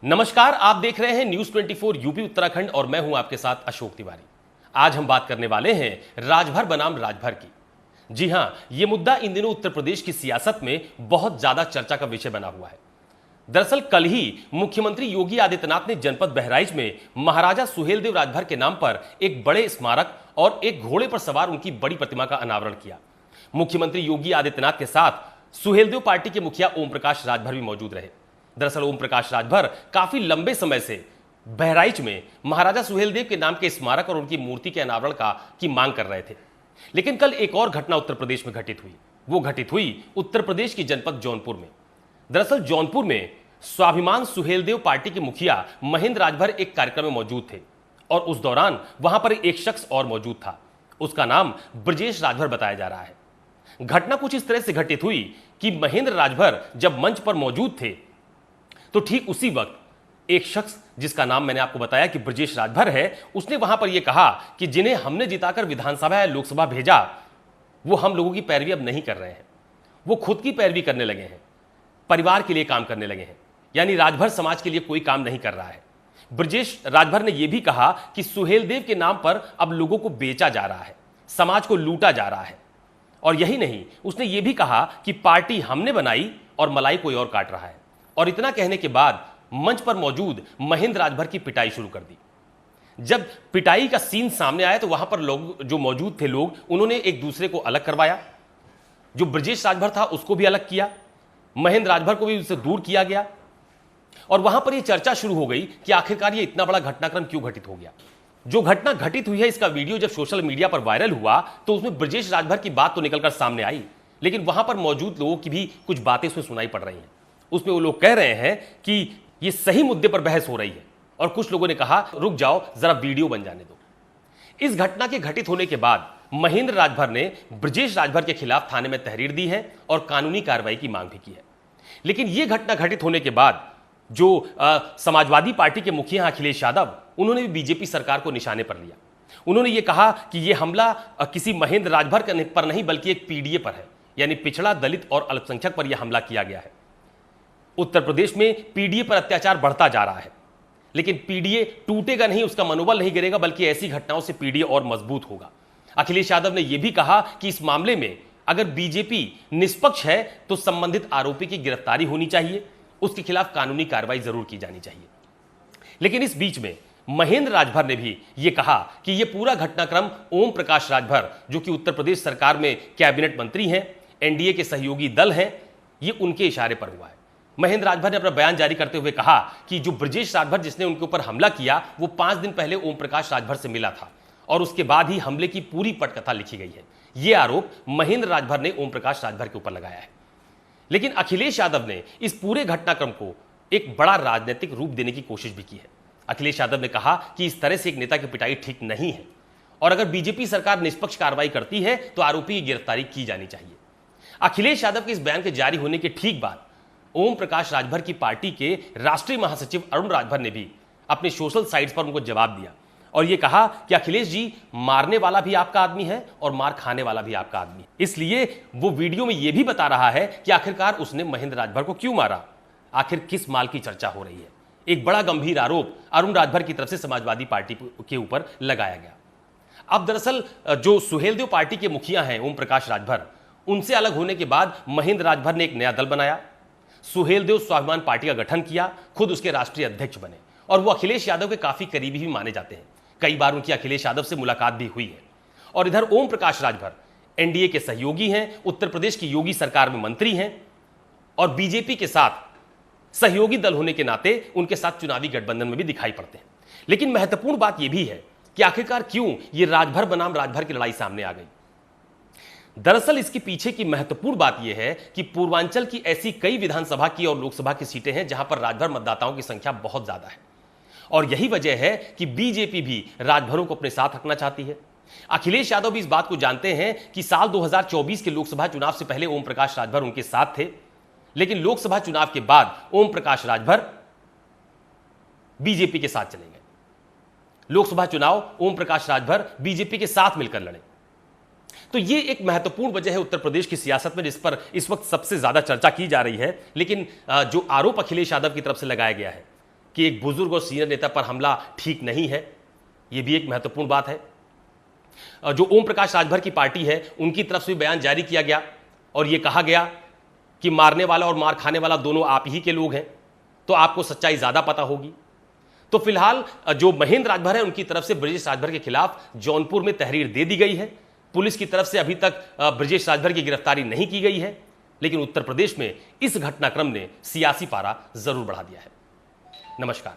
नमस्कार, आप देख रहे हैं न्यूज 24 यूपी उत्तराखंड और मैं हूं आपके साथ अशोक तिवारी। आज हम बात करने वाले हैं राजभर बनाम राजभर की। जी हां, यह मुद्दा इन दिनों उत्तर प्रदेश की सियासत में बहुत ज्यादा चर्चा का विषय बना हुआ है। दरअसल कल ही मुख्यमंत्री योगी आदित्यनाथ ने जनपद बहराइच में महाराजा सुहेलदेव राजभर के नाम पर एक बड़े स्मारक और एक घोड़े पर सवार उनकी बड़ी प्रतिमा का अनावरण किया। मुख्यमंत्री योगी आदित्यनाथ के साथ सुहेलदेव पार्टी के मुखिया ओम प्रकाश राजभर भी मौजूद रहे। दरअसल ओम प्रकाश राजभर काफी लंबे समय से बहराइच में महाराजा सुहेलदेव के नाम के स्मारक और उनकी मूर्ति के अनावरण की मांग कर रहे थे। लेकिन कल एक और घटना उत्तर प्रदेश में घटित हुई। वो घटित हुई उत्तर प्रदेश की जनपद जौनपुर में। दरअसल जौनपुर में स्वाभिमान सुहेलदेव पार्टी के मुखिया महेंद्र राजभर एक कार्यक्रम में मौजूद थे और उस दौरान वहां पर एक शख्स और मौजूद था। उसका नाम ब्रजेश राजभर बताया जा रहा है। घटना कुछ इस तरह से घटित हुई कि महेंद्र राजभर जब मंच पर मौजूद थे तो ठीक उसी वक्त एक शख्स, जिसका नाम मैंने आपको बताया कि ब्रजेश राजभर है, उसने वहां पर यह कहा कि जिन्हें हमने जिताकर विधानसभा या लोकसभा भेजा वो हम लोगों की पैरवी अब नहीं कर रहे हैं। वो खुद की पैरवी करने लगे हैं, परिवार के लिए काम करने लगे हैं, यानी राजभर समाज के लिए कोई काम नहीं कर रहा है। ब्रजेश राजभर ने यह भी कहा कि सुहेलदेव के नाम पर अब लोगों को बेचा जा रहा है, समाज को लूटा जा रहा है। और यही नहीं, उसने यह भी कहा कि पार्टी हमने बनाई और मलाई कोई और काट रहा है। और इतना कहने के बाद मंच पर मौजूद महेंद्र राजभर की पिटाई शुरू कर दी। जब पिटाई का सीन सामने आया तो वहां पर लोग जो मौजूद थे उन्होंने एक दूसरे को अलग करवाया। जो ब्रजेश राजभर था उसको भी अलग किया, महेंद्र राजभर को भी उससे दूर किया गया। और वहां पर यह चर्चा शुरू हो गई कि आखिरकार ये इतना बड़ा घटनाक्रम क्यों घटित हो गया। जो घटना घटित हुई है, इसका वीडियो जब सोशल मीडिया पर वायरल हुआ तो उसमें ब्रजेश राजभर की बात तो निकलकर सामने आई, लेकिन वहां पर मौजूद लोगों की भी कुछ बातें उसमें सुनाई पड़ रही हैं। उसमें वो लोग कह रहे हैं कि ये सही मुद्दे पर बहस हो रही है, और कुछ लोगों ने कहा रुक जाओ, जरा वीडियो बन जाने दो। इस घटना के घटित होने के बाद महेंद्र राजभर ने ब्रजेश राजभर के खिलाफ थाने में तहरीर दी है और कानूनी कार्रवाई की मांग भी की है। लेकिन यह घटना घटित होने के बाद जो समाजवादी पार्टी के मुखिया अखिलेश यादव, उन्होंने भी बीजेपी सरकार को निशाने पर लिया। उन्होंने ये कहा कि यह हमला किसी महेंद्र राजभर पर नहीं बल्कि एक पीडीए पर है, यानी पिछड़ा, दलित और अल्पसंख्यक पर यह हमला किया गया है। उत्तर प्रदेश में पीडीए पर अत्याचार बढ़ता जा रहा है, लेकिन पीडीए टूटेगा नहीं, उसका मनोबल नहीं गिरेगा, बल्कि ऐसी घटनाओं से पीडीए और मजबूत होगा। अखिलेश यादव ने यह भी कहा कि इस मामले में अगर बीजेपी निष्पक्ष है तो संबंधित आरोपी की गिरफ्तारी होनी चाहिए, उसके खिलाफ कानूनी कार्रवाई जरूर की जानी चाहिए। लेकिन इस बीच में महेंद्र राजभर ने भी यह कहा कि यह पूरा घटनाक्रम ओम प्रकाश राजभर, जो कि उत्तर प्रदेश सरकार में कैबिनेट मंत्री हैं, एनडीए के सहयोगी दल हैं, यह उनके इशारे पर हुआ है। महेंद्र राजभर ने अपना बयान जारी करते हुए कहा कि जो ब्रजेश राजभर जिसने उनके ऊपर हमला किया वो 5 दिन पहले ओम प्रकाश राजभर से मिला था और उसके बाद ही हमले की पूरी पटकथा लिखी गई है। यह आरोप महेंद्र राजभर ने ओम प्रकाश राजभर के ऊपर लगाया है। लेकिन अखिलेश यादव ने इस पूरे घटनाक्रम को एक बड़ा राजनीतिक रूप देने की कोशिश भी की है। अखिलेश यादव ने कहा कि इस तरह से एक नेता की पिटाई ठीक नहीं है और अगर बीजेपी सरकार निष्पक्ष कार्रवाई करती है तो आरोपी की गिरफ्तारी की जानी चाहिए। अखिलेश यादव के इस बयान के जारी होने के ठीक बाद ओम प्रकाश राजभर की पार्टी के राष्ट्रीय महासचिव अरुण राजभर ने भी अपने सोशल साइट्स पर उनको जवाब दिया और यह कहा कि अखिलेश जी, मारने वाला भी आपका आदमी है और मार खाने वाला भी आपका आदमी है। इसलिए वो वीडियो में यह भी बता रहा है कि आखिरकार उसने महेंद्र राजभर को क्यों मारा, आखिर किस माल की चर्चा हो रही है। एक बड़ा गंभीर आरोप अरुण राजभर की तरफ से समाजवादी पार्टी के ऊपर लगाया गया। अब दरअसल जो सुहेलदेव पार्टी के मुखिया हैं ओम प्रकाश राजभर, उनसे अलग होने के बाद महेंद्र राजभर ने एक नया दल बनाया, सुहेलदेव स्वाभिमान पार्टी का गठन किया, खुद उसके राष्ट्रीय अध्यक्ष बने और वो अखिलेश यादव के काफी करीबी भी माने जाते हैं। कई बार उनकी अखिलेश यादव से मुलाकात भी हुई है। और इधर ओम प्रकाश राजभर एनडीए के सहयोगी हैं, उत्तर प्रदेश की योगी सरकार में मंत्री हैं और बीजेपी के साथ सहयोगी दल होने के नाते उनके साथ चुनावी गठबंधन में भी दिखाई पड़ते हैं। लेकिन महत्वपूर्ण बात यह भी है कि आखिरकार क्यों यह राजभर बनाम राजभर की लड़ाई सामने आ गई। दरअसल इसके पीछे की महत्वपूर्ण बात यह है कि पूर्वांचल की ऐसी कई विधानसभा की और लोकसभा की सीटें हैं जहां पर राजभर मतदाताओं की संख्या बहुत ज्यादा है और यही वजह है कि बीजेपी भी राजभरों को अपने साथ रखना चाहती है। अखिलेश यादव भी इस बात को जानते हैं कि साल 2024 के लोकसभा चुनाव से पहले ओम प्रकाश राजभर उनके साथ थे, लेकिन लोकसभा चुनाव के बाद ओम प्रकाश राजभर बीजेपी के साथ चले गए। लोकसभा चुनाव ओम प्रकाश राजभर बीजेपी के साथ मिलकर लड़े। तो ये एक महत्वपूर्ण वजह है उत्तर प्रदेश की सियासत में जिस पर इस वक्त सबसे ज्यादा चर्चा की जा रही है। लेकिन जो आरोप अखिलेश यादव की तरफ से लगाया गया है कि एक बुजुर्ग और सीनियर नेता पर हमला ठीक नहीं है, यह भी एक महत्वपूर्ण बात है। जो ओम प्रकाश राजभर की पार्टी है उनकी तरफ से भी बयान जारी किया गया और यह कहा गया कि मारने वाला और मार खाने वाला दोनों आप ही के लोग हैं, तो आपको सच्चाई ज्यादा पता होगी। तो फिलहाल जो महेंद्र राजभर है उनकी तरफ से ब्रजेश राजभर के खिलाफ जौनपुर में तहरीर दे दी गई है। पुलिस की तरफ से अभी तक ब्रजेश राजभर की गिरफ्तारी नहीं की गई है, लेकिन उत्तर प्रदेश में इस घटनाक्रम ने सियासी पारा जरूर बढ़ा दिया है। नमस्कार।